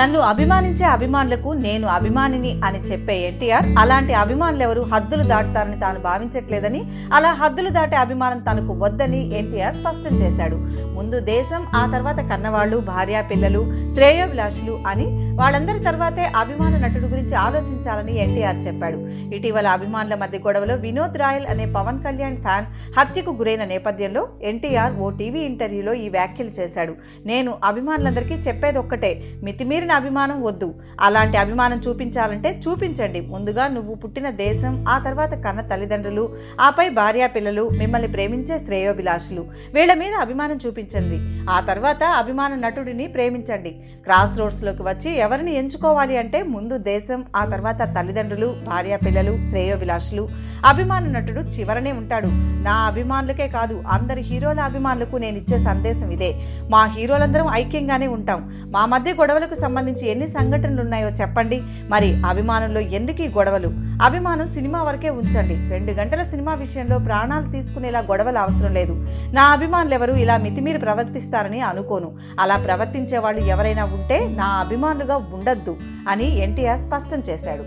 నన్ను అభిమానించే అభిమానులకు నేను అభిమానిని అని చెప్పే ఎన్టీఆర్ అలాంటి అభిమానులు ఎవరు హద్దులు దాటుతారని తాను భావించట్లేదని, అలా హద్దులు దాటే అభిమానం తనకు వద్దని ఎన్టీఆర్ స్పష్టం చేశాడు. ముందు దేశం, ఆ తర్వాత కన్నవాళ్లు, భార్య, పిల్లలు, శ్రేయోభిలాషులు అని వాళ్ళందరి తర్వాతే అభిమాన నటుడు గురించి ఆలోచించాలని ఎన్టీఆర్ చెప్పాడు. ఇటీవల అభిమానుల మధ్య గొడవలో వినోద్ రాయల్ అనే పవన్ కళ్యాణ్ ఫ్యాన్ హత్యకు గురైన నేపథ్యంలో ఎన్టీఆర్ ఓ టీవీ ఇంటర్వ్యూలో ఈ వ్యాఖ్యలు చేశాడు. నేను అభిమానులందరికీ చెప్పేది ఒక్కటే, మితిమీరిన అభిమానం వద్దు. అలాంటి అభిమానం చూపించాలంటే చూపించండి. ముందుగా నువ్వు పుట్టిన దేశం, ఆ తర్వాత కన్న తల్లిదండ్రులు, ఆపై భార్య, పిల్లలు, మిమ్మల్ని ప్రేమించే శ్రేయోభిలాషులు, వీళ్ల మీద అభిమానం చూపించండి. ఆ తర్వాత అభిమాన నటుడిని ప్రేమించండి. క్రాస్ రోడ్స్ లోకి వచ్చి ఎవరిని ఎంచుకోవాలి అంటే ముందు దేశం, ఆ తర్వాత తల్లిదండ్రులు, భార్య, పిల్లలు, శ్రేయోభిలాషులు. అభిమాన నటుడు చివరనే ఉంటాడు. నా అభిమానులకే కాదు, అందరి హీరోల అభిమానులకు నేను ఇచ్చే సందేశం ఇదే. మా హీరోలందరం ఐక్యంగానే ఉంటాం. మా మధ్య గొడవలకు సంబంధించి ఎన్ని సంఘటనలు ఉన్నాయో చెప్పండి. మరి అభిమానుల్లో ఎందుకు ఈ గొడవలు? అభిమానం సినిమా వరకే ఉంచండి. 2 గంటల సినిమా విషయంలో ప్రాణాలు తీసుకునేలా గొడవలు అవసరం లేదు. నా అభిమానులు ఎవరు ఇలా మితిమీరి ప్రవర్తిస్తారని అనుకోను. అలా ప్రవర్తించే వాళ్ళు ఎవరైనా ఉంటే నా అభిమానులుగా ఉండొద్దు అని ఎన్టీఆర్ స్పష్టం చేశాడు.